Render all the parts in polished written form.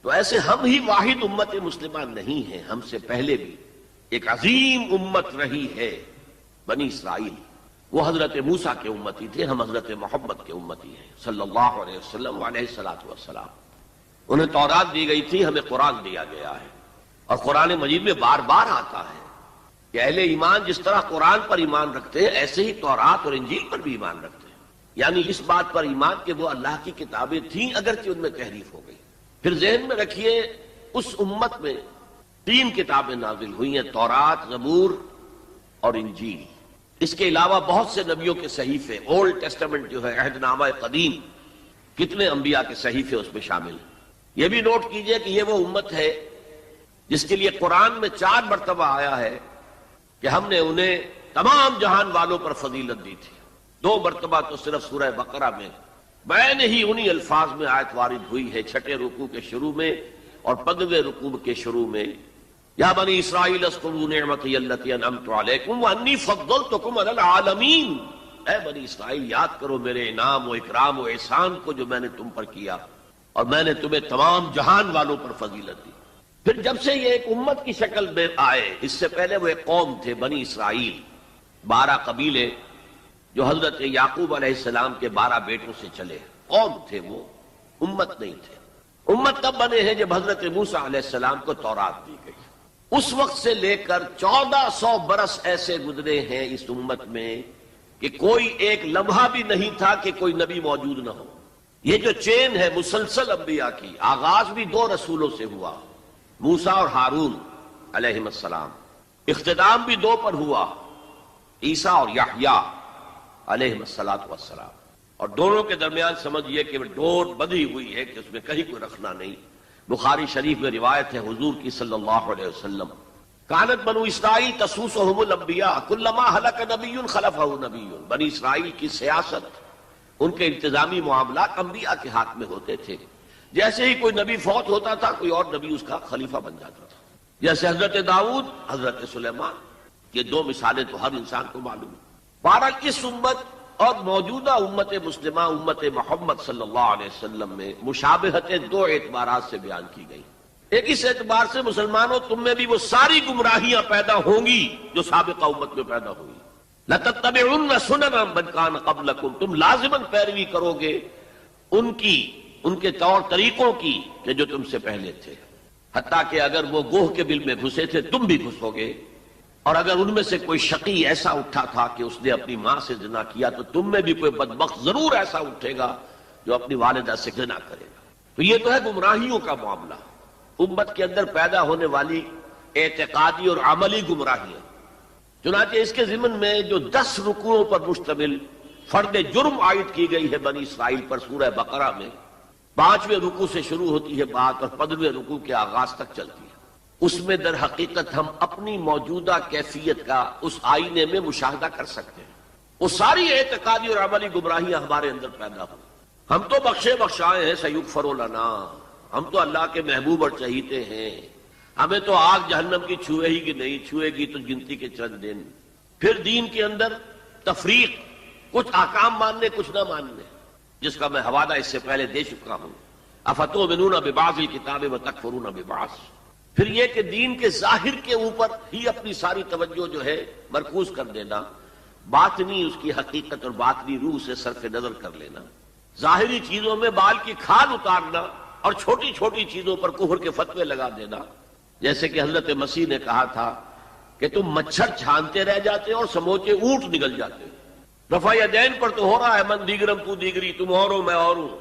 تو ایسے ہم ہی واحد امت مسلمہ نہیں ہیں، ہم سے پہلے بھی ایک عظیم امت رہی ہے بنی اسرائیل. وہ حضرت موسیٰ کے امتی تھے، ہم حضرت محمد کے امتی ہیں صلی اللہ علیہ وسلم علیہ الصلوۃ والسلام. انہیں تورات دی گئی تھی، ہمیں قرآن دیا گیا ہے، اور قرآن مجید میں بار بار آتا ہے کہ اہل ایمان جس طرح قرآن پر ایمان رکھتے ہیں ایسے ہی تورات اور انجیل پر بھی ایمان رکھتے ہیں. یعنی اس بات پر ایمان کہ وہ اللہ کی کتابیں تھیں اگرچہ ان میں تحریف ہو گئی. پھر ذہن میں رکھیے اس امت میں 3 کتابیں نازل ہوئی ہیں، تورات، زبور اور انجیل. اس کے علاوہ بہت سے نبیوں کے صحیفے، اولڈ ٹیسٹمنٹ جو ہے عہد نامہ قدیم، کتنے انبیاء کے صحیفے اس میں شامل ہیں. یہ بھی نوٹ کیجئے کہ یہ وہ امت ہے جس کے لیے قرآن میں 4 مرتبہ آیا ہے کہ ہم نے انہیں تمام جہان والوں پر فضیلت دی تھی. 2 مرتبہ تو صرف سورہ بقرہ میں نے ہی انہی الفاظ میں آیت وارد ہوئی ہے، 6 رکوع کے شروع میں اور 15ویں رکوع کے شروع میں. یا بنی اسرائیل اذکروا نعمتی التی انعمت علیکم وانی فضلتکم علی العالمین. اے بنی اسرائیل یاد کرو میرے انعام و اکرام و احسان کو جو میں نے تم پر کیا، اور میں نے تمہیں تمام جہان والوں پر فضیلت دی. پھر جب سے یہ ایک امت کی شکل میں آئے، اس سے پہلے وہ ایک قوم تھے بنی اسرائیل، 12 قبیلے جو حضرت یعقوب علیہ السلام کے 12 بیٹوں سے چلے. قوم تھے وہ، امت نہیں تھے. امت تب بنے ہیں جب حضرت موسیٰ علیہ السلام کو تورات دی گئی. اس وقت سے لے کر 1400 برس ایسے گزرے ہیں اس امت میں کہ کوئی ایک لمحہ بھی نہیں تھا کہ کوئی نبی موجود نہ ہو. یہ جو چین ہے مسلسل انبیاء کی، آغاز بھی 2 رسولوں سے ہوا، موسیٰ اور ہارون علیہم السلام. اختتام بھی 2 پر ہوا، عیسیٰ اور یحییٰ علیہم السلام. اور دونوں کے درمیان سمجھئے کہ ڈور بندھی ہوئی ہے کہ اس میں کہیں کوئی رکھنا نہیں. بخاری شریف میں روایت ہے حضور کی صلی اللہ علیہ وسلم، کانت بنو اسرائیل تسوسہم الانبیاء کلما ہلک نبی خلفہ نبی. بنی اسرائیل کی سیاست، ان کے انتظامی معاملات انبیاء کے ہاتھ میں ہوتے تھے. جیسے ہی کوئی نبی فوت ہوتا تھا کوئی اور نبی اس کا خلیفہ بن جاتا تھا. جیسے حضرت داؤد، حضرت سلیمان. یہ 2 مثالیں تو ہر انسان کو معلوم ہیں. بہرحال اس امت اور موجودہ امت مسلمہ امت محمد صلی اللہ علیہ وسلم میں مشابہتیں 2 اعتبارات سے بیان کی گئی. ایک اس اعتبار سے مسلمانوں تم میں بھی وہ ساری گمراہیاں پیدا ہوں گی جو سابقہ امت میں پیدا ہوئی. لَتَتَّبِعُنَّ سُنَنَ مَنْ كَانَ قَبْلَكُمْ، تم لازماً پیروی کرو گے ان کے طور طریقوں کی کہ جو تم سے پہلے تھے. حتیٰ کہ اگر وہ گوہ کے بل میں گھسے تھے تم بھی گھسو گے، اور اگر ان میں سے کوئی شقی ایسا اٹھا تھا کہ اس نے اپنی ماں سے زنا کیا تو تم میں بھی کوئی بدبخت ضرور ایسا اٹھے گا جو اپنی والدہ سے زنا کرے گا. تو یہ تو ہے گمراہیوں کا معاملہ، امت کے اندر پیدا ہونے والی اعتقادی اور عملی گمراہیاں. چنانچہ اس کے ضمن میں جو 10 رکوعوں پر مشتمل فرد جرم عائد کی گئی ہے بنی اسرائیل پر سورہ بقرہ میں، 5ویں رکوع سے شروع ہوتی ہے بات اور 15ویں رکوع کے آغاز تک چلتی ہے. اس میں در حقیقت ہم اپنی موجودہ کیفیت کا اس آئینے میں مشاہدہ کر سکتے ہیں. وہ ساری اعتقادی اور عملی گمراہیاں ہمارے اندر پیدا ہوں. ہم تو بخشے بخشائے ہیں، سیغفر لنا، ہم تو اللہ کے محبوب اور چہیتے ہیں، ہمیں تو آگ جہنم کی چھوئے ہی کہ نہیں، چھوئے گی تو گنتی کے چند دن. پھر دین کے اندر تفریق، کچھ احکام ماننے کچھ نہ ماننے، جس کا میں حوالہ اس سے پہلے دے چکا ہوں. افتؤمنون ببعض الکتاب وتکفرون ببعض. پھر یہ کہ دین کے ظاہر کے اوپر ہی اپنی ساری توجہ جو ہے مرکوز کر دینا، باطنی اس کی حقیقت اور باطنی روح سے صرف نظر کر لینا، ظاہری چیزوں میں بال کی کھال اتارنا اور چھوٹی چھوٹی چیزوں پر کفر کے فتوے لگا دینا. جیسے کہ حضرت مسیح نے کہا تھا کہ تم مچھر چھانتے رہ جاتے اور سموچے اونٹ نگل جاتے. رفع یدین پر تو ہو رہا ہے من دیگرم تو دیگری، تم اور ہو میں اور ہوں،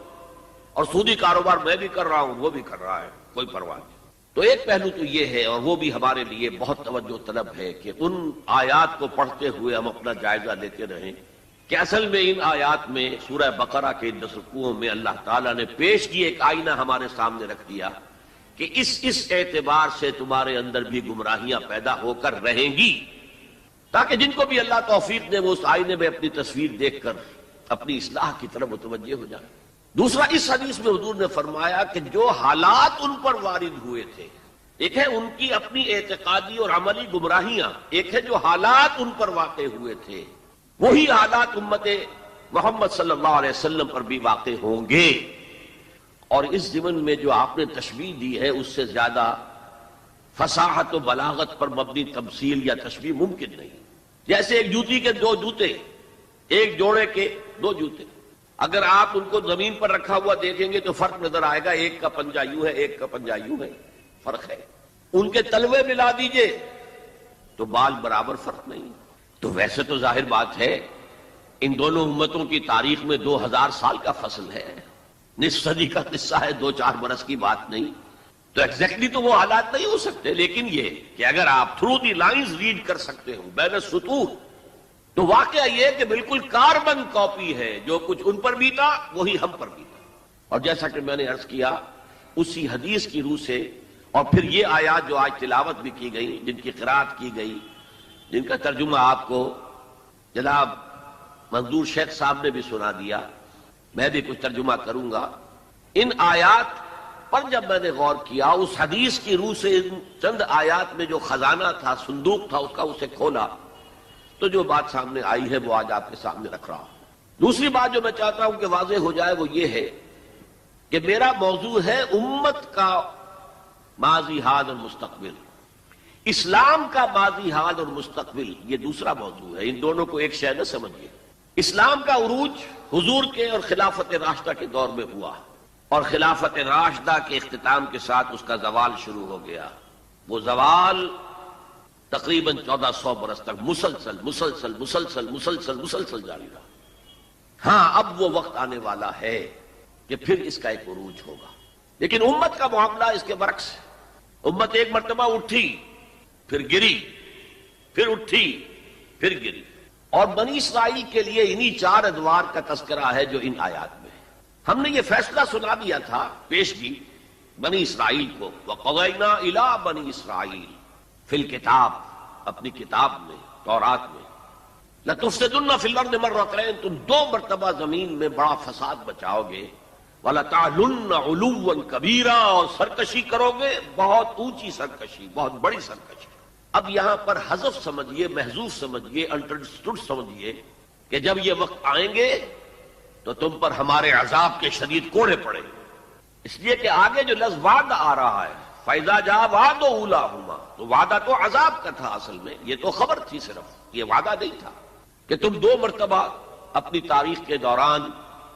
اور سودی کاروبار میں بھی کر رہا ہوں وہ بھی کر رہا ہے، کوئی پرواہ نہیں. تو ایک پہلو تو یہ ہے، اور وہ بھی ہمارے لیے بہت توجہ طلب ہے کہ ان آیات کو پڑھتے ہوئے ہم اپنا جائزہ لیتے رہیں کہ اصل میں ان آیات میں سورہ بقرہ کے 10 رکوعوں میں اللہ تعالیٰ نے پیش کی ایک آئینہ ہمارے سامنے رکھ دیا کہ اس اعتبار سے تمہارے اندر بھی گمراہیاں پیدا ہو کر رہیں گی، تاکہ جن کو بھی اللہ توفیق دے وہ اس آئینے میں اپنی تصویر دیکھ کر اپنی اصلاح کی طرف متوجہ ہو جائیں. دوسرا، اس حدیث میں حضور نے فرمایا کہ جو حالات ان پر وارد ہوئے تھے، ایک ہے ان کی اپنی اعتقادی اور عملی گمراہیاں، ایک ہے جو حالات ان پر واقع ہوئے تھے، وہی حالات امت محمد صلی اللہ علیہ وسلم پر بھی واقع ہوں گے. اور اس ضمن میں جو آپ نے تشبیہ دی ہے اس سے زیادہ فصاحت و بلاغت پر مبنی تمثیل یا تشبیہ ممکن نہیں. جیسے ایک جوتی کے دو جوتے، ایک جوڑے کے دو جوتے، اگر آپ ان کو زمین پر رکھا ہوا دیکھیں گے تو فرق نظر آئے گا. ایک کا پنجہ یوں ہے، ایک کا پنجہ یوں ہے، فرق ہے. ان کے تلوے ملا دیجئے تو بال برابر، فرق نہیں. تو ویسے تو ظاہر بات ہے ان دونوں امتوں کی تاریخ میں 2000 سال کا فصل ہے، نصف صدی کا قصہ ہے، 2-4 برس کی بات نہیں. تو ایگزیکٹلی تو وہ حالات نہیں ہو سکتے، لیکن یہ کہ اگر آپ تھرو دی لائنز ریڈ کر سکتے ہو بین السطور، تو واقعہ یہ کہ بالکل کاربن کاپی ہے. جو کچھ ان پر بیتا وہی ہم پر بیتا. اور جیسا کہ میں نے عرض کیا اسی حدیث کی روح سے، اور پھر یہ آیات جو آج تلاوت بھی کی گئی، جن کی قرات کی گئی، جن کا ترجمہ آپ کو جناب منظور شیخ صاحب نے بھی سنا دیا، میں بھی کچھ ترجمہ کروں گا. ان آیات پر جب میں نے غور کیا، اس حدیث کی روح سے ان چند آیات میں جو خزانہ تھا، صندوق تھا اس کا، اسے کھولا تو جو بات سامنے آئی ہے وہ آج آپ کے سامنے رکھ رہا ہوں. دوسری بات جو میں چاہتا ہوں کہ واضح ہو جائے وہ یہ ہے کہ میرا موضوع ہے امت کا ماضی، حال اور مستقبل. اسلام کا ماضی، حال اور مستقبل یہ دوسرا موضوع ہے. ان دونوں کو ایک شے نہ سمجھیے. اسلام کا عروج حضور کے اور خلافت راشدہ کے دور میں ہوا، اور خلافت راشدہ کے اختتام کے ساتھ اس کا زوال شروع ہو گیا. وہ زوال تقریباً 1400 برس تک مسلسل مسلسل مسلسل مسلسل مسلسل جاری رہا. ہاں اب وہ وقت آنے والا ہے کہ پھر اس کا ایک عروج ہوگا. لیکن امت کا معاملہ اس کے برعکس ہے. امت ایک مرتبہ اٹھی، پھر گری، پھر اٹھی، پھر گری. اور بنی اسرائیل کے لیے انہی 4 ادوار کا تذکرہ ہے جو ان آیات میں ہے. ہم نے یہ فیصلہ سنا دیا تھا، پیشگی بنی اسرائیل کو، وَقَضَيْنَا إِلَىٰ بَنِي إِسْرَائِيلَ فِي الْكِتَابِ، اپنی کتاب میں، تورات میں، لَتُفْسِدُنَّ فِي الْأَرْضِ مَرَّتَيْنِ، تم 2 مرتبہ زمین میں بڑا فساد بچاؤ گے. وَلَتَعْلُنَّ عُلُوًّا كَبِيرًا، اور سرکشی کرو گے، بہت اونچی سرکشی، بہت بڑی سرکشی. اب یہاں پر حذف سمجھیے، محذوف سمجھیے، انڈرسٹوڈ سمجھیے کہ جب یہ وقت آئیں گے تو تم پر ہمارے عذاب کے شدید کوڑے پڑیں گے. اس لیے کہ آگے جو لفظ وعدہ آ رہا ہے، فَإِذَا جَاءَ وَعْدُ أُولَاهُمَا، تو وعدہ تو عذاب کا تھا اصل میں، یہ تو خبر تھی صرف، یہ وعدہ نہیں تھا کہ تم 2 مرتبہ اپنی تاریخ کے دوران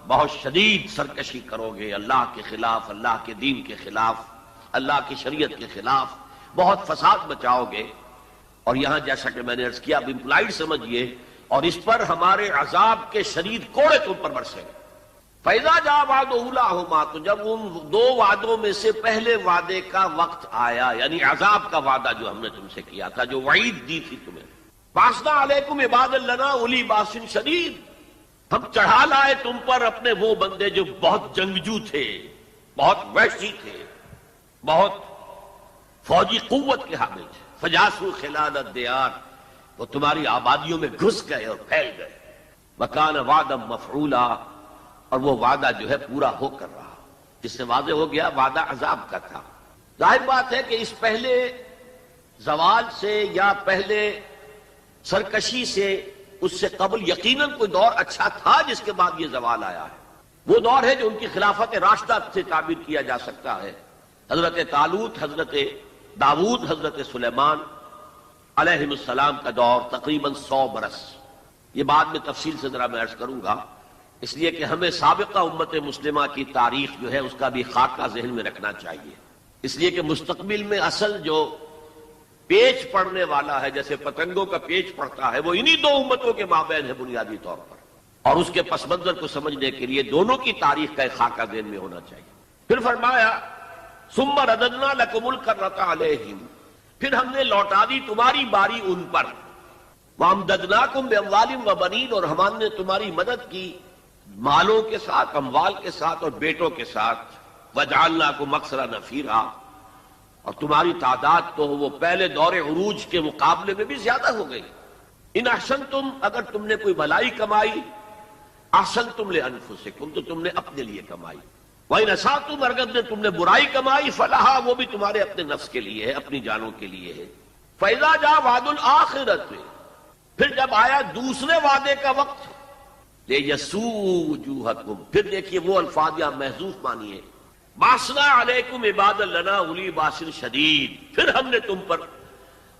بہت شدید سرکشی کرو گے، اللہ کے خلاف، اللہ کے دین کے خلاف، اللہ کی شریعت کے خلاف بہت فساد بچاؤ گے. اور یہاں جیسا کہ میں نے عرض کیا اب امپلائڈ سمجھیے، اور اس پر ہمارے عذاب کے شدید کوڑے تم پر برسیں گے. فَإِذَا جَاءَ وَعْدُ أُولَاهُمَا، تو جب ان 2 وعدوں میں سے پہلے وعدے کا وقت آیا، یعنی عذاب کا وعدہ جو ہم نے تم سے کیا تھا، جو وعید دی تھی تمہیں، بَعَثْنَا عَلَيْكُمْ عِبَادًا لَنَا أُولِي بَأْسٍ شَدِيدٍ، ہم چڑھا لائے تم پر اپنے وہ بندے جو بہت جنگجو تھے، بہت وحشی تھے، بہت فوجی قوت کے حامل تھے. فجاسوا خلال الدیار، وہ تمہاری آبادیوں میں گھس گئے اور پھیل گئے. وکان وعدا مفعولا، اور وہ وعدہ جو ہے پورا ہو کر رہا، جس سے واضح ہو گیا وعدہ عذاب کا تھا. ظاہر بات ہے کہ اس پہلے زوال سے یا پہلے سرکشی سے، اس سے قبل یقیناً کوئی دور اچھا تھا جس کے بعد یہ زوال آیا ہے. وہ دور ہے جو ان کی خلافت راشدہ سے تعبیر کیا جا سکتا ہے. حضرت طالوت، حضرت داؤد، حضرت سلیمان علیہ السلام کا دور تقریباً 100 برس. یہ بعد میں تفصیل سے ذرا میں عرض کروں گا، اس لیے کہ ہمیں سابقہ امت مسلمہ کی تاریخ جو ہے اس کا بھی خاکہ ذہن میں رکھنا چاہیے. اس لیے کہ مستقبل میں اصل جو پیچ پڑنے والا ہے، جیسے پتنگوں کا پیچ پڑتا ہے، وہ انہی 2 امتوں کے مابین ہے بنیادی طور پر. اور اس کے پس منظر کو سمجھنے کے لیے دونوں کی تاریخ کا ایک خاکہ ذہن میں ہونا چاہیے. پھر فرمایا ثم رددنا لكم الكرة عليهم، پھر ہم نے لوٹا دی تمہاری باری ان پر. وامددناکم باموال وبنین، اور ہم نے تمہاری مدد کی مالوں کے ساتھ، اموال کے ساتھ اور بیٹوں کے ساتھ. وجعلناکم اکثر نفیرا، اور تمہاری تعداد تو وہ پہلے دور عروج کے مقابلے میں بھی زیادہ ہو گئی. ان احسنتم، اگر تم نے کوئی بھلائی کمائی، احسنتم لانفسکم، تو تم نے اپنے لیے کمائی. وَإِنْ أَسَأْتُمْ، اگر تم نے برائی کمائی، فَلَهَا، وہ بھی تمہارے اپنے نفس کے لیے ہے، اپنی جانوں کے لیے ہے. فَإِذَا جَاءَ وَعْدُ الْآخِرَةِ، پھر جب آیا دوسرے وعدے کا وقت، لِيَسُوءُ وُجُوهَكُمْ، پھر دیکھیے وہ الفاظ یہاں محذوف مانیے، باسنا علیکم عباد لنا اولی باس شدید، پھر ہم نے تم پر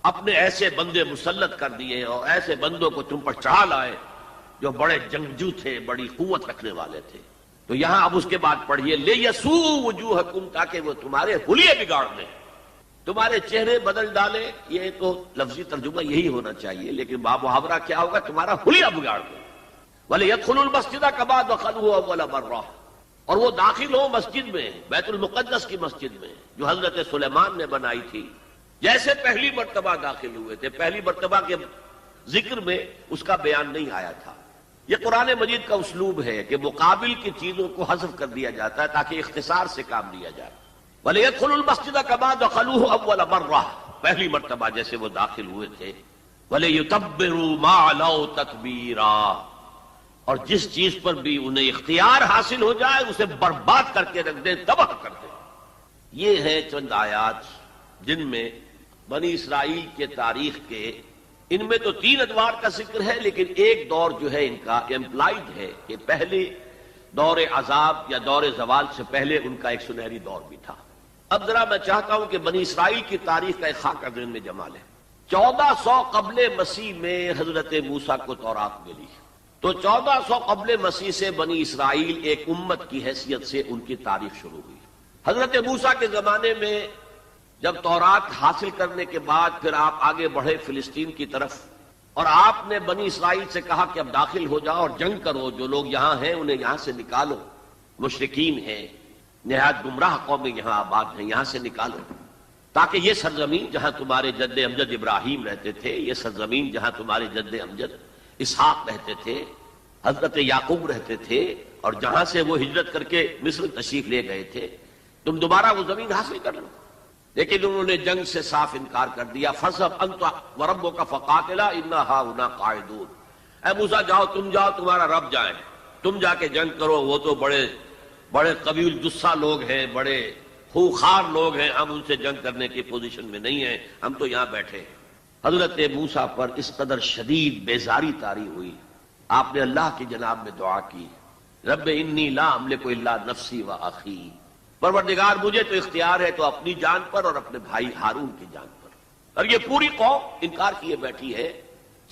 اپنے ایسے بندے مسلط کر دیے اور ایسے بندوں کو تم پر چڑھا لائے جو بڑے جنگجو تھے، بڑی قوت رکھنے والے تھے۔ تو یہاں اب اس کے بعد پڑھیے لیسو وجوہکم، تاکہ وہ تمہارے حلیے بگاڑ دیں، تمہارے چہرے بدل ڈالے۔ یہ تو لفظی ترجمہ یہی ہونا چاہیے، لیکن باب محاورہ کیا ہوگا؟ تمہارا حلیہ بگاڑ دیں۔ وَلِيَدْخُلُوا الْمَسْجِدَ كَمَا دَخَلُوهُ أَوَّلَ مَرَّةٍ، اور وہ داخل ہوں مسجد میں، بیت المقدس کی مسجد میں جو حضرت سلیمان نے بنائی تھی، جیسے پہلی مرتبہ داخل ہوئے تھے۔ پہلی مرتبہ کے ذکر میں اس کا بیان نہیں آیا تھا۔ یہ قرآن مجید کا اسلوب ہے کہ مقابل کی چیزوں کو حذف کر دیا جاتا ہے تاکہ اختصار سے کام لیا جائے۔ وَلِيَدْخُلُوا الْمَسْجِدَ كَمَا دَخَلُوهُ أَوَّلَ مَرَّةٍ، پہلی مرتبہ جیسے وہ داخل ہوئے تھے۔ وَلِيُتَبِّرُوا مَا عَلَوْا تَتْبِيرًا، اور جس چیز پر بھی انہیں اختیار حاصل ہو جائے اسے برباد کر کے رکھ دیں، تباہ کر دیں۔ یہ ہیں چند آیات جن میں بنی اسرائیل کے تاریخ کے، ان میں تو 3 ادوار کا ذکر ہے، لیکن ایک دور جو ہے ان کا امپلائڈ ہے کہ پہلے دور عذاب یا دور زوال سے پہلے ان کا ایک سنہری دور بھی تھا۔ اب ذرا میں چاہتا ہوں کہ بنی اسرائیل کی تاریخ کا ایک خاکہ ذہن میں جما لیں۔ 1400 قبل مسیح میں حضرت موسیٰ کو تورات ملی، تو 1400 قبل مسیح سے بنی اسرائیل ایک امت کی حیثیت سے ان کی تاریخ شروع ہوئی۔ حضرت موسیٰ کے زمانے میں جب تورات حاصل کرنے کے بعد پھر آپ آگے بڑھے فلسطین کی طرف، اور آپ نے بنی اسرائیل سے کہا کہ اب داخل ہو جاؤ اور جنگ کرو، جو لوگ یہاں ہیں انہیں یہاں سے نکالو، مشرکین ہیں، نہایت گمراہ قومیں یہاں آباد ہیں، یہاں سے نکالو، تاکہ یہ سرزمین جہاں تمہارے جد امجد ابراہیم رہتے تھے، یہ سرزمین جہاں تمہارے جد امجد اسحاق رہتے تھے، حضرت یعقوب رہتے تھے، اور جہاں سے وہ ہجرت کر کے مصر تشریف لے گئے تھے، تم دوبارہ وہ زمین حاصل کر لو۔ لیکن انہوں نے جنگ سے صاف انکار کر دیا۔ فَاذْهَبْ أَنْتَ وَرَبُّكَ فَقَاتِلَا إِنَّا هَاهُنَا قَاعِدُونَ، اے موسیٰ جاؤ، تم جاؤ، تمہارا رب جائے، تم جا کے جنگ کرو، وہ تو بڑے قوی جثہ لوگ ہیں، بڑے خوخار لوگ ہیں، ہم ان سے جنگ کرنے کی پوزیشن میں نہیں ہیں، ہم تو یہاں بیٹھے ہیں۔ حضرت موسیٰ پر اس قدر شدید بیزاری طاری ہوئی، آپ نے اللہ کی جناب میں دعا کی، رب انی لا املک الا نفسی و اخی، پروردگار مجھے تو اختیار ہے تو اپنی جان پر اور اپنے بھائی ہارون کی جان پر۔ اور یہ پوری قوم انکار کیے بیٹھی ہے۔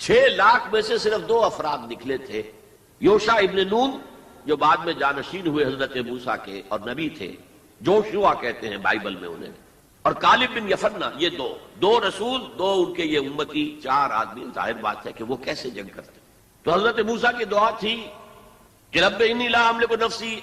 6 لاکھ میں سے صرف 2 افراد نکلے تھے، یوشع ابن نون جو بعد میں جانشین ہوئے حضرت موسیٰ کے اور نبی تھے، جوشوا کہتے ہیں بائبل میں انہیں، اور کالب بن یفنہ، یہ دو رسول، 2 ان کے یہ امتی، 4 آدمی، ظاہر بات ہے کہ وہ کیسے جنگ کرتے۔ تو حضرت موسیٰ کی دعا تھی کہ رب انی لا املک نفسی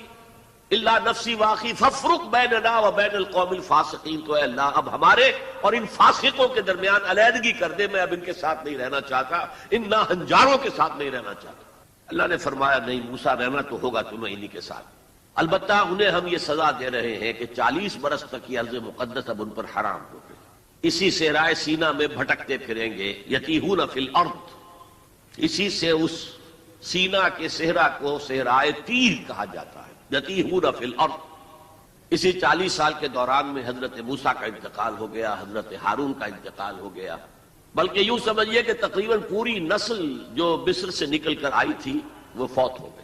الا نفسی واخی فافرق بیننا و بین القوم الفاسقین، تو اے اللہ اب ہمارے اور ان فاسقوں کے درمیان علیحدگی کر دے، میں اب ان کے ساتھ نہیں رہنا چاہتا، ان ناہنجاروں کے ساتھ نہیں رہنا چاہتا۔ اللہ نے فرمایا نہیں موسیٰ، رہنا تو ہوگا تمہیں انہی کے ساتھ، البتہ انہیں ہم یہ سزا دے رہے ہیں کہ 40 برس تک یہ ارض مقدس اب ان پر حرام ہو گئی، اسی صحرائے سینا میں بھٹکتے پھریں گے، یتیہون فی الارض، اسی سے اس سینا کے صحرا کو صحرائے تیہ کہا جاتا ہے، یتیہون فی الارض۔ اسی 40 سال کے دوران میں حضرت موسیٰ کا انتقال ہو گیا، حضرت ہارون کا انتقال ہو گیا، بلکہ یوں سمجھیے کہ تقریباً پوری نسل جو مصر سے نکل کر آئی تھی وہ فوت ہو گئی۔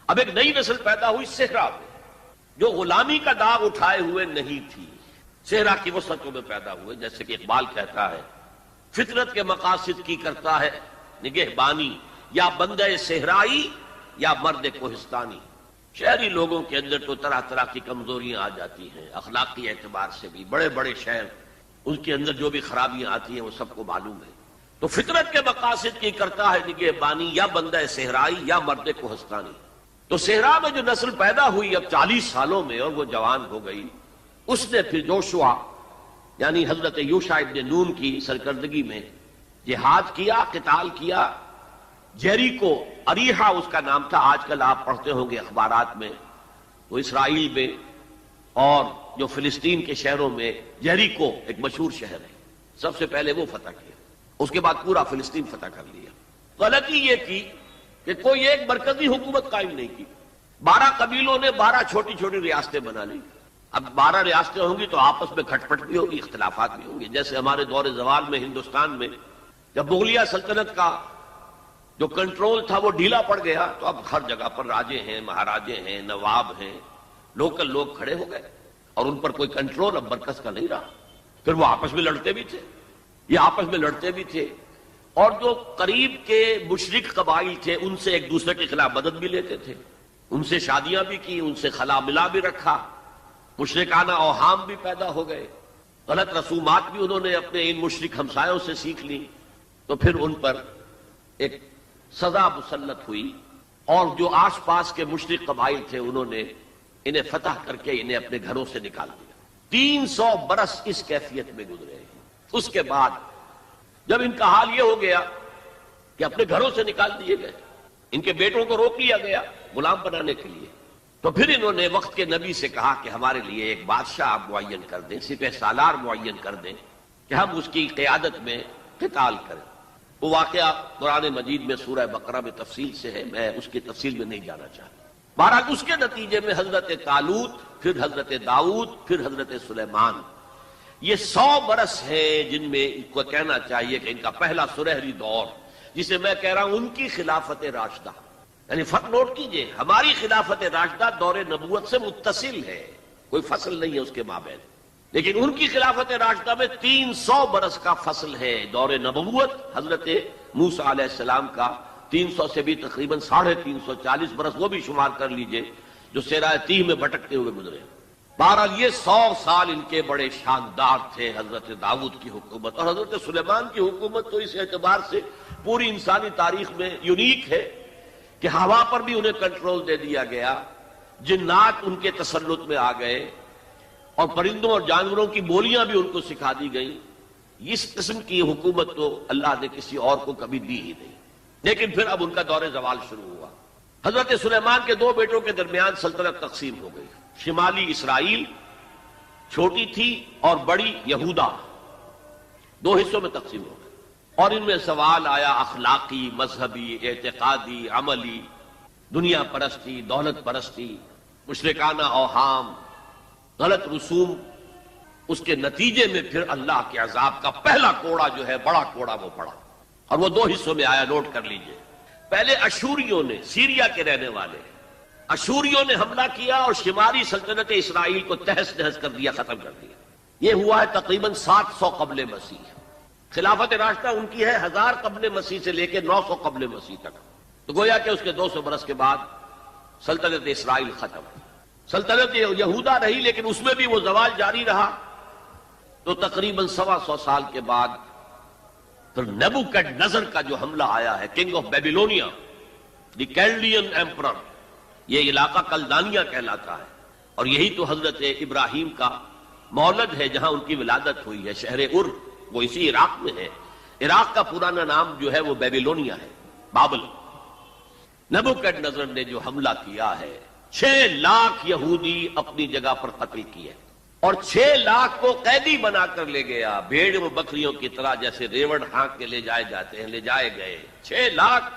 اب ایک نئی نسل پیدا ہوئی صحرا میں، جو غلامی کا داغ اٹھائے ہوئے نہیں تھی، صحرا کی وسعتوں میں پیدا ہوئے۔ جیسے کہ اقبال کہتا ہے، فطرت کے مقاصد کی کرتا ہے نگہبانی، یا بندہ صحرائی یا مرد کوہستانی۔ شہری لوگوں کے اندر تو طرح طرح کی کمزوریاں آ جاتی ہیں، اخلاقی اعتبار سے بھی بڑے بڑے شہر، ان کے اندر جو بھی خرابیاں آتی ہیں وہ سب کو معلوم ہے۔ تو فطرت کے مقاصد کی کرتا ہے نگہبانی، یا بندہ صحرائی یا مرد کوہستانی۔ تو صحرا میں جو نسل پیدا ہوئی اب 40 سالوں میں، اور وہ جوان ہو گئی، اس نے پھر جوشوا یعنی حضرت یوشع ابن نون کی سرکردگی میں جہاد کیا، قتال کیا۔ جیریکو، اریحا اس کا نام تھا، آج کل آپ پڑھتے ہوں گے اخبارات میں، وہ اسرائیل میں اور جو فلسطین کے شہروں میں جیریکو ایک مشہور شہر ہے، سب سے پہلے وہ فتح کیا، اس کے بعد پورا فلسطین فتح کر لیا۔ غلطی یہ کی کہ کوئی ایک مرکزی حکومت قائم نہیں کی، 12 قبیلوں نے 12 چھوٹی چھوٹی ریاستیں بنا لی۔ اب 12 ریاستیں ہوں گی تو آپس میں کھٹ پٹ بھی ہوگی، اختلافات بھی ہوں گے، جیسے ہمارے دور زوال میں ہندوستان میں جب مغلیہ سلطنت کا جو کنٹرول تھا وہ ڈھیلا پڑ گیا، تو اب ہر جگہ پر راجے ہیں، مہاراجے ہیں، نواب ہیں، لوکل لوگ کھڑے ہو گئے، اور ان پر کوئی کنٹرول اب مرکز کا نہیں رہا. پھر وہ آپس میں لڑتے بھی تھے، یہ آپس میں لڑتے بھی تھے، اور جو قریب کے مشرک قبائل تھے ان سے ایک دوسرے کے خلاف مدد بھی لیتے تھے، ان سے شادیاں بھی کی، ان سے خلا ملا بھی رکھا، مشرکانہ اوہام بھی پیدا ہو گئے، غلط رسومات بھی انہوں نے اپنے ان مشرک ہمسایوں سے سیکھ لی. تو پھر ان پر ایک سزا مسلط ہوئی، اور جو آس پاس کے مشرک قبائل تھے انہوں نے انہیں فتح کر کے انہیں اپنے گھروں سے نکال دیا. 300 برس اس کیفیت میں گزرے. اس کے بعد جب ان کا حال یہ ہو گیا کہ اپنے گھروں سے نکال دیے گئے، ان کے بیٹوں کو روک لیا گیا غلام بنانے کے لیے، تو پھر انہوں نے وقت کے نبی سے کہا کہ ہمارے لیے ایک بادشاہ آپ معین کر دیں، سپہ سالار معین کر دیں کہ ہم اس کی قیادت میں قتال کریں. وہ واقعہ قرآن مجید میں سورہ بقرہ میں تفصیل سے ہے، میں اس کی تفصیل میں نہیں جانا چاہتا. بہرحال اس کے نتیجے میں حضرت طالوت، پھر حضرت داؤد، پھر حضرت سلیمان، یہ 100 برس ہیں جن میں ان کو کہنا چاہیے کہ ان کا پہلا سنہری دور، جسے میں کہہ رہا ہوں ان کی خلافت راشدہ. یعنی فرق نوٹ کیجئے، ہماری خلافت راشدہ دور نبوت سے متصل ہے، کوئی فصل نہیں ہے اس کے مابین، لیکن ان کی خلافت راشدہ میں 300 برس کا فصل ہے. دور نبوت حضرت موسیٰ علیہ السلام کا 300 سے بھی تقریباً 350 برس وہ بھی شمار کر لیجئے جو صحرائے تیہ میں بھٹکتے ہوئے گزرے. بہرحال یہ 100 سال ان کے بڑے شاندار تھے. حضرت داؤد کی حکومت اور حضرت سلیمان کی حکومت تو اس اعتبار سے پوری انسانی تاریخ میں یونیک ہے کہ ہوا پر بھی انہیں کنٹرول دے دیا گیا، جنات ان کے تسلط میں آ گئے، اور پرندوں اور جانوروں کی بولیاں بھی ان کو سکھا دی گئیں. اس قسم کی حکومت تو اللہ نے کسی اور کو کبھی دی ہی نہیں. لیکن پھر اب ان کا دور زوال شروع ہوا. حضرت سلیمان کے 2 بیٹوں کے درمیان سلطنت تقسیم ہو گئی. شمالی اسرائیل چھوٹی تھی اور بڑی یہودا، 2 حصوں میں تقسیم ہو گئی. اور ان میں سوال آیا اخلاقی، مذہبی، اعتقادی، عملی، دنیا پرستی، دولت پرستی، مشرکانہ اوہام، غلط رسوم. اس کے نتیجے میں پھر اللہ کے عذاب کا پہلا کوڑا جو ہے، بڑا کوڑا، وہ پڑا، اور وہ 2 حصوں میں آیا. نوٹ کر لیجئے. پہلے اشوریوں نے، سیریا کے رہنے والے اشوریوں نے حملہ کیا اور شمالی سلطنت اسرائیل کو تہس نہس کر دیا، ختم کر دیا. یہ ہوا ہے تقریباً 700 قبل مسیح. خلافت راشدہ ان کی ہے 1000 قبل مسیح سے لے کے 900 قبل مسیح تک. تو گویا کہ اس کے 200 برس کے بعد سلطنت اسرائیل ختم. سلطنت یہودا رہی، لیکن اس میں بھی وہ زوال جاری رہا. تو تقریباً 125 سال کے بعد پھر نیبوکڈنیزر کا جو حملہ آیا ہے، king of Babylonia, the Chaldean emperor. یہ علاقہ کلدانیہ کہلاتا ہے، اور یہی تو حضرت ابراہیم کا مولد ہے، جہاں ان کی ولادت ہوئی ہے. شہر ار وہ اسی عراق میں ہے. عراق کا پرانا نام جو ہے وہ بیبیلونیا ہے، بابل. نیبوکڈنیزر نے جو حملہ کیا ہے، 6 لاکھ یہودی اپنی جگہ پر قتل کیے، اور 6 لاکھ کو قیدی بنا کر لے گیا، بھیڑ و بکریوں کی طرح، جیسے ریوڑ ہانک کے لے جائے جاتے ہیں، لے جائے گئے. 6 لاکھ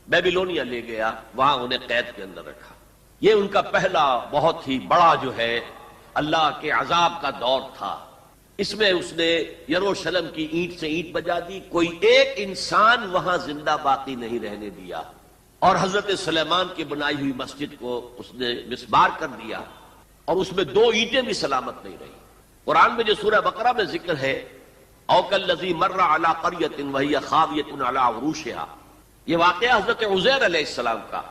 بیبیلونیا لے گیا، وہاں انہیں قید کے اندر رکھا. یہ ان کا پہلا بہت ہی بڑا جو ہے اللہ کے عذاب کا دور تھا. اس میں اس نے یروشلم کی اینٹ سے اینٹ بجا دی، کوئی ایک انسان وہاں زندہ باقی نہیں رہنے دیا، اور حضرت سلیمان کی بنائی ہوئی مسجد کو اس نے مسمار کر دیا، اور اس میں 2 اینٹیں بھی سلامت نہیں رہی. قرآن میں جو سورہ بقرہ میں ذکر ہے، او کالذی مر علی قریۃ وہی خاویۃ علی عروشہا، یہ واقعہ حضرت عزیر علیہ السلام کا.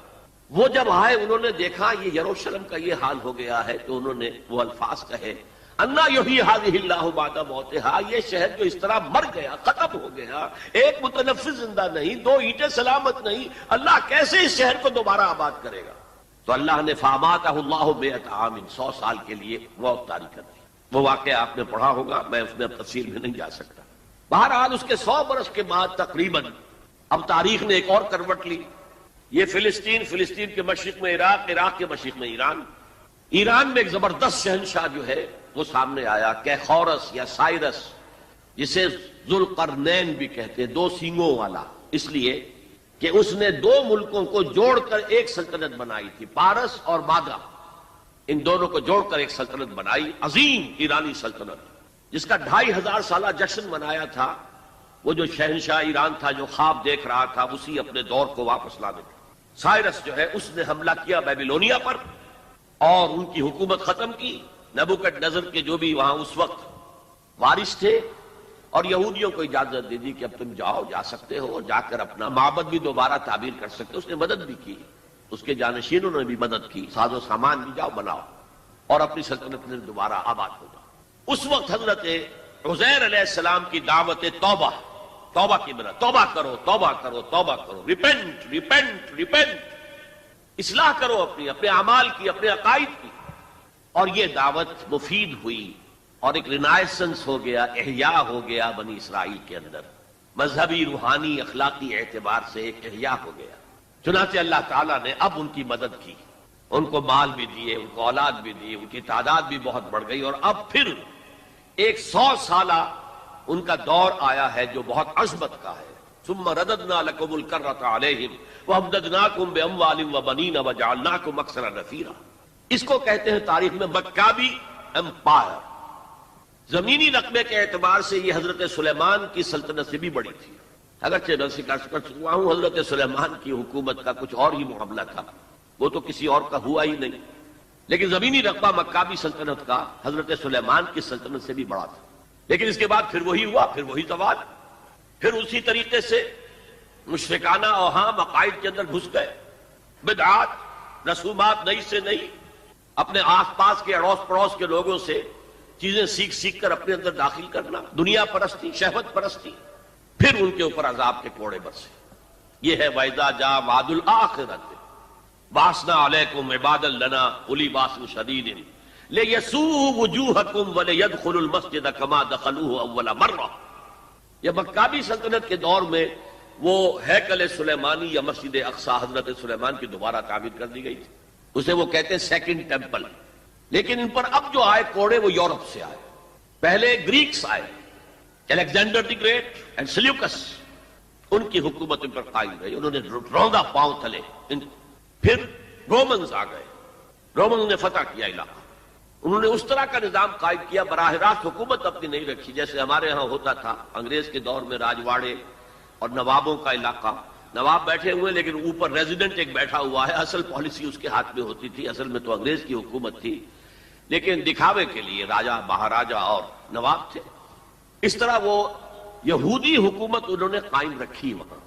وہ جب آئے انہوں نے دیکھا یہ یروشلم کا یہ حال ہو گیا ہے، تو انہوں نے وہ الفاظ کہے، انا یحیی ہذہ اللہ بعد موتہا، یہ شہر جو اس طرح مر گیا، ختم ہو گیا، ایک متنفس زندہ نہیں، 2 اینٹیں سلامت نہیں، اللہ کیسے اس شہر کو دوبارہ آباد کرے گا؟ تو اللہ نے فاماتہ اللہ 100 عام، 100 سال کے لیے موت طاری کر دی. وہ واقعہ آپ نے پڑھا ہوگا، میں اس میں اب تفصیل میں نہیں جا سکتا. بہرحال اس کے 100 برس کے بعد تقریباً اب تاریخ نے ایک اور کروٹ لی. یہ فلسطین کے مشرق میں عراق، عراق کے مشرق میں ایران. ایران میں ایک زبردست شہنشاہ جو ہے وہ سامنے آیا، کیخورس یا سائرس، جسے ذوالقرنین بھی کہتے، 2 سینگوں والا، اس لیے کہ اس نے 2 ملکوں کو جوڑ کر ایک سلطنت بنائی تھی، پارس اور مادہ. ان دونوں کو جوڑ کر ایک سلطنت بنائی، عظیم ایرانی سلطنت، جس کا 2500 سالہ جشن منایا تھا. وہ جو شہنشاہ ایران تھا جو خواب دیکھ رہا تھا اسی اپنے دور کو واپس لانے کا. سائرس جو ہے اس نے حملہ کیا بیبیلونیا پر اور ان کی حکومت ختم کی. نبوکڈنیزر کے جو بھی وہاں اس وقت وارث تھے، اور یہودیوں کو اجازت دے دی کہ اب تم جاؤ، جا سکتے ہو، اور جا کر اپنا معبد بھی دوبارہ تعمیر کر سکتے ہو۔ اس نے مدد بھی کی، اس کے جانشینوں نے بھی مدد کی، ساز و سامان بھی جاؤ بناؤ اور اپنی سلطنت میں دوبارہ آباد ہو جاؤ۔ اس وقت حضرت عزیر علیہ السلام کی دعوت توبہ کی بنا، توبہ کرو توبہ کرو توبہ کرو، ریپینٹ ریپینٹ ریپینٹ، اصلاح کرو اپنے اعمال کی، اپنے عقائد کی۔ اور یہ دعوت مفید ہوئی، اور ایک رینائسنس ہو گیا، احیاء ہو گیا بنی اسرائیل کے اندر، مذہبی روحانی اخلاقی اعتبار سے ایک احیاء ہو گیا۔ چنانچہ اللہ تعالیٰ نے اب ان کی مدد کی، ان کو مال بھی دیے، ان کو اولاد بھی دی، ان کی تعداد بھی بہت بڑھ گئی، اور اب پھر ایک 100 سالہ ان کا دور آیا ہے جو بہت عظمت کا ہے۔ ثم رددنا لكم الكرة عليهم وامددناكم باموال وبنين وجعلناكم اكثر نفيرا۔ اس کو کہتے ہیں تاریخ میں مکابی امپائر۔ زمینی رقبے کے اعتبار سے یہ حضرت سلیمان کی سلطنت سے بھی بڑی تھی، اگرچہ میں ذکر کر چکا ہوں حضرت سلیمان کی حکومت کا کچھ اور ہی معاملہ تھا، وہ تو کسی اور کا ہوا ہی نہیں، لیکن زمینی رقبہ مکابی سلطنت کا حضرت سلیمان کی سلطنت سے بھی بڑا تھا۔ لیکن اس کے بعد پھر وہی ہوا، پھر وہی زوال، پھر اسی طریقے سے مشرکانہ اوہام عقائد کے اندر گھس گئے، بدعات رسومات نئی سے نئی، اپنے آس پاس کے اڑوس پڑوس کے لوگوں سے چیزیں سیکھ سیکھ کر اپنے اندر داخل کرنا، دنیا پرستی، شہوت پرستی، پھر ان کے اوپر عذاب کے کوڑے برسے۔ یہ ہے وَإِذَا جَاءَ وَعْدُ الْآخِرَةِ بَعَثْنَا عَلَيْكُمْ عِبَادًا لَنَا أُولِي بَأْسٍ شَدِيدٍ لِيَسُوءُوا وُجُوهَكُمْ وَلِيَدْخُلُوا الْمَسْجِدَ كَمَا دَخَلُوهُ أَوَّلَ مَرَّةٍ۔ یہ مکابی سلطنت کے دور میں وہ ہیکل سلیمانی یا مسجد اقصی حضرت سلیمان کی دوبارہ تعمیر کر دی گئی تھی، اسے وہ کہتے ہیں سیکنڈ ٹیمپل۔ لیکن ان پر اب جو آئے کوڑے وہ یورپ سے آئے۔ پہلے گریکس آئے، Alexander the great and Seleucus, ان کی حکومت ان پر قائم رہی، انہوں نے روندا پاؤں تلے۔ پھر رومنز آ گئے، رومنز نے فتح کیا علاقہ، انہوں نے اس طرح کا نظام قائم کیا، براہ راست حکومت اپنی نہیں رکھی جیسے ہمارے ہاں ہوتا تھا انگریز کے دور میں، راجواڑے اور نوابوں کا علاقہ، نواب بیٹھے ہوئے لیکن اوپر ریزیڈنٹ ایک بیٹھا ہوا ہے، اصل پالیسی اس کے ہاتھ میں ہوتی تھی، اصل میں تو انگریز کی حکومت تھی، لیکن دکھاوے کے لیے راجہ مہاراجہ اور نواب تھے۔ اس طرح وہ یہودی حکومت انہوں نے قائم رکھی وہاں،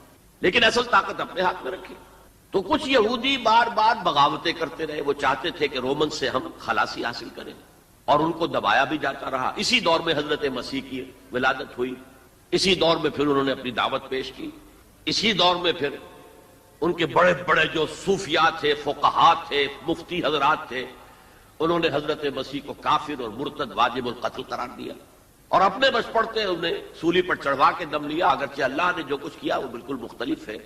لیکن اصل طاقت اپنے ہاتھ میں رکھی۔ تو کچھ یہودی بار بار بغاوتیں کرتے رہے، وہ چاہتے تھے کہ رومن سے ہم خلاصی حاصل کریں، اور ان کو دبایا بھی جاتا رہا۔ اسی دور میں حضرت مسیح کی ولادت ہوئی، اسی دور میں پھر انہوں نے اپنی دعوت پیش کی، اسی دور میں پھر ان کے بڑے بڑے جو صوفیاء تھے، فقہاء تھے، مفتی حضرات تھے، انہوں نے حضرت مسیح کو کافر اور مرتد واجب القتل قرار دیا، اور اپنے بس پڑتے انہیں سولی پر چڑھوا کے دم لیا۔ اگرچہ اللہ نے جو کچھ کیا وہ بالکل مختلف ہے،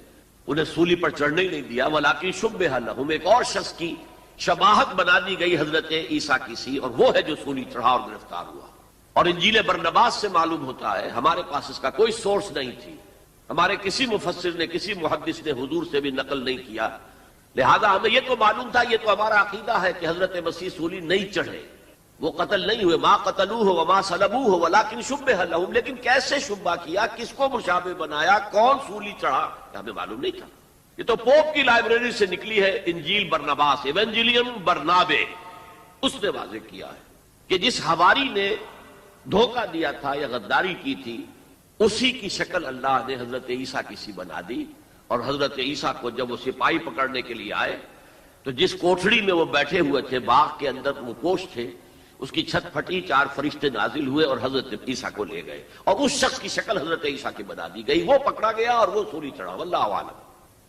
انہیں سولی پر چڑھنے ہی نہیں دیا، ولیکن شبہ لہم، ایک اور شخص کی شباہت بنا دی گئی حضرت عیسیٰ کی سی، اور وہ ہے جو سولی چڑھا اور گرفتار ہوا۔ اور انجیل برنباس سے معلوم ہوتا ہے، ہمارے پاس اس کا کوئی سورس نہیں تھی، ہمارے کسی مفسر نے، کسی محدث نے حضور سے بھی نقل نہیں کیا، لہذا ہمیں یہ تو معلوم تھا، یہ تو ہمارا عقیدہ ہے کہ حضرت مسیح سولی نہیں چڑھے، وہ قتل نہیں ہوئے، ما قتلوہ وما صلبوہ ولکن شبہ لہم، لیکن کیسے شبہ کیا، کس کو مشابہ بنایا، کون سولی چڑھا، ہمیں معلوم نہیں تھا۔ یہ تو پوپ کی لائبریری سے نکلی ہے انجیل برنباس، ایونجیلیم برنابے، اس نے واضح کیا ہے کہ جس حواری نے دھوکہ دیا تھا یا غداری کی تھی، اسی کی شکل اللہ نے حضرت عیسیٰ کی سی بنا دی، اور حضرت عیسیٰ کو جب وہ سپاہی پکڑنے کے لیے آئے تو جس کوٹھڑی میں وہ بیٹھے ہوئے تھے، باغ کے اندر وہ کوش تھے، اس کی چھت پھٹی، 4 فرشتے نازل ہوئے اور حضرت عیسیٰ کو لے گئے، اور اس شخص کی شکل حضرت عیسیٰ کی بنا دی گئی، وہ پکڑا گیا اور وہ سولی چڑھا، واللہ اعلم۔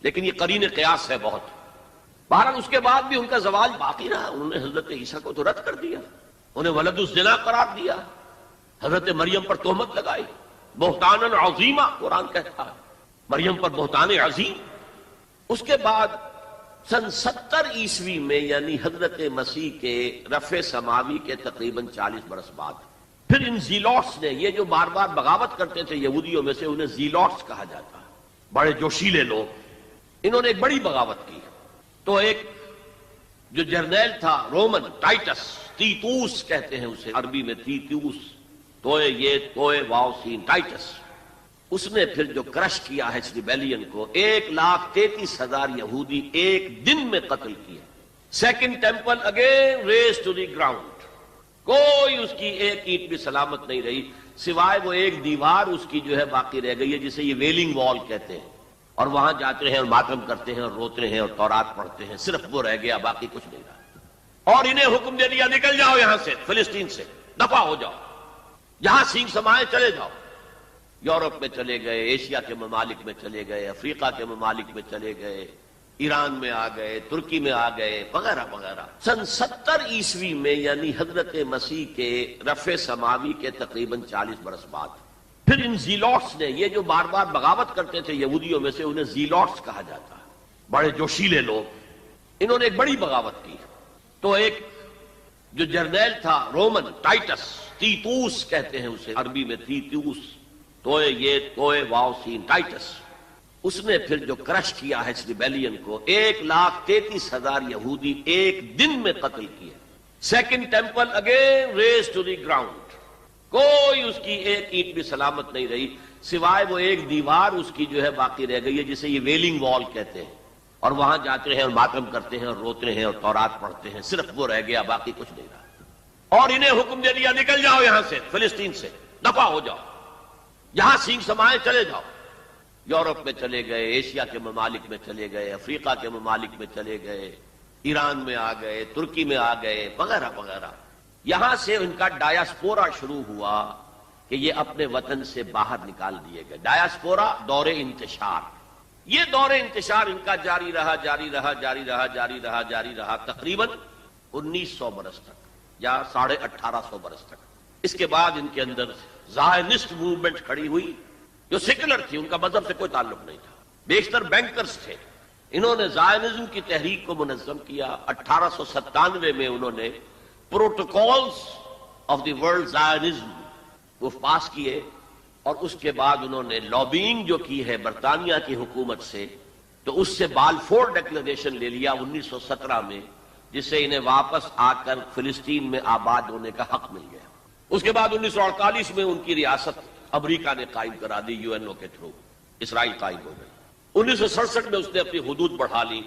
لیکن یہ قرین قیاس ہے بہت۔ بہرحال اس کے بعد بھی ان کا زوال باقی رہا، انہوں نے حضرت عیسیٰ کو تو رد کر دیا، انہیں ولد الزنا قرار دیا، حضرت مریم پر تہمت لگائی، بہتان عظیمہ قرآن کہتا ہے، مریم پر بہتان عظیم۔ اس کے بعد سن 70 عیسوی میں، یعنی حضرت مسیح کے رفع سماوی کے تقریباً 40 برس بعد، پھر ان زیلوٹس نے، یہ جو بار بار بغاوت کرتے تھے یہودیوں میں سے، انہیں زیلوٹس کہا جاتا ہے، بڑے جوشیلے لوگ، انہوں نے ایک بڑی بغاوت کی۔ تو ایک جو جرنیل تھا رومن، ٹائٹس، تیتوس کہتے ہیں اسے عربی میں، تیتوس، توئے یہ توئے واو سین، ٹائٹس، اس نے پھر جو کرش کیا ہے اس ریبیلین کو، 1,33,000 یہودی ایک دن میں قتل کیا۔ Second temple again raze to the ground, کوئی اس کی ایک اینٹ بھی سلامت نہیں رہی، سوائے وہ ایک دیوار اس کی جو ہے باقی رہ گئی ہے، جسے یہ ویلنگ وال کہتے ہیں، اور وہاں جاتے ہیں اور ماتم کرتے ہیں اور روتے ہیں اور تورات پڑھتے ہیں، صرف وہ رہ گیا، باقی کچھ نہیں رہا۔ اور انہیں حکم دے دیا نکل جاؤ یہاں سے، فلسطین سے دفع ہو جاؤ، جہاں سینگ سمائے چلے جاؤ۔ یورپ میں چلے گئے، ایشیا کے ممالک میں چلے گئے، افریقہ کے ممالک میں چلے گئے، ایران میں آ گئے، ترکی میں آ گئے، وغیرہ وغیرہ۔ سن 70 عیسوی میں، یعنی حضرت مسیح کے رفع سماوی کے تقریباً 40 برس بعد، پھر ان زیلوٹس نے، یہ جو بار بار بغاوت کرتے تھے یہودیوں میں سے، انہیں زیلوٹس کہا جاتا ہے، بڑے جوشیلے لوگ، انہوں نے ایک بڑی بغاوت کی۔ تو ایک جو جرنیل تھا رومن، ٹائٹس، تیتوس کہتے ہیں اسے عربی میں، تیتوس، توئے یہ توئے واو سین، ٹائٹس، اس نے پھر جو کرش کیا ہے اس ریبیلین کو، 1,33,000 یہودی ایک دن میں قتل کیے۔ Second temple again raze to the ground, کوئی اس کی ایک اینٹ بھی سلامت نہیں رہی، سوائے وہ ایک دیوار اس کی جو ہے باقی رہ گئی ہے، جسے یہ ویلنگ وال کہتے ہیں، اور وہاں جاتے ہیں اور ماتم کرتے ہیں اور روتے ہیں اور تورات پڑھتے ہیں، صرف وہ رہ گیا، باقی کچھ نہیں رہا۔ اور انہیں حکم دے دیا نکل جاؤ یہاں سے، فلسطین سے دفع ہو جاؤ، جہاں سینگ سمائے چلے جاؤ۔ یورپ میں چلے گئے، ایشیا کے ممالک میں چلے گئے، افریقہ کے ممالک میں چلے گئے، ایران میں آ گئے، ترکی میں آ گئے، وغیرہ وغیرہ۔ یہاں سے ان کا ڈایاسپورا شروع ہوا کہ یہ اپنے وطن سے باہر نکال دیے گئے۔ ڈایاسپورا، دور انتشار، یہ دور انتشار ان کا جاری رہا جاری رہا جاری رہا جاری رہا جاری رہا تقریباً 1900 برس تک یا 1850 برس تک۔ اس کے بعد ان کے اندر زائنسٹ موومنٹ کھڑی ہوئی جو سیکولر تھی، ان کا مذہب سے کوئی تعلق نہیں تھا، بیشتر بینکرز تھے۔ انہوں نے زائنزم کی تحریک کو منظم کیا۔ 1897 میں انہوں نے protocols of the world Zionism وہ پاس کیے، اور اس کے بعد انہوں نے لابینگ جو کی ہے برطانیہ کی حکومت سے، تو اس سے بالفور ڈکلریشن لے لیا 1917 میں، جس سے انہیں واپس آ کر فلسطین میں آباد ہونے کا حق مل گیا۔ اس کے بعد 1948 میں ان کی ریاست امریکہ نے قائم کرا دی، یو این او کے تھرو اسرائیل قائم ہو گئی۔ 1967 میں اس نے اپنی حدود بڑھا لی،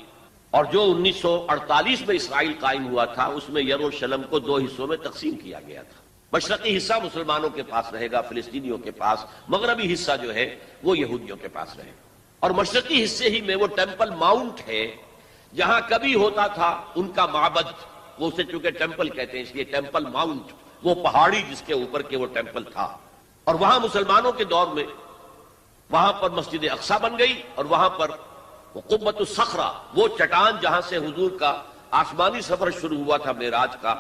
اور جو 1948 میں اسرائیل قائم ہوا تھا اس میں یروشلم کو 2 حصوں میں تقسیم کیا گیا تھا۔ مشرقی حصہ مسلمانوں کے پاس رہے گا، فلسطینیوں کے پاس، مغربی حصہ جو ہے وہ یہودیوں کے پاس رہے گا۔ اور مشرقی حصے ہی میں وہ ٹیمپل ماؤنٹ ہے جہاں کبھی ہوتا تھا ان کا معبد، وہ اسے چونکہ ٹیمپل کہتے ہیں اس لیے ٹیمپل ماؤنٹ، وہ پہاڑی جس کے اوپر کے وہ ٹیمپل تھا۔ اور وہاں مسلمانوں کے دور میں وہاں پر مسجد اقصی بن گئی، اور وہاں پر وہ قبۃ الصخرہ، وہ چٹان جہاں سے حضور کا آسمانی سفر شروع ہوا تھا معراج کا،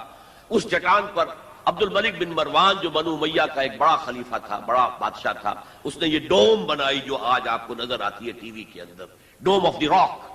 اس چٹان پر عبد الملک بن مروان جو بنو امیہ کا ایک بڑا خلیفہ تھا، بڑا بادشاہ تھا، اس نے یہ ڈوم بنائی جو آج آپ کو نظر آتی ہے ٹی وی کے اندر، ڈوم آف دی راک۔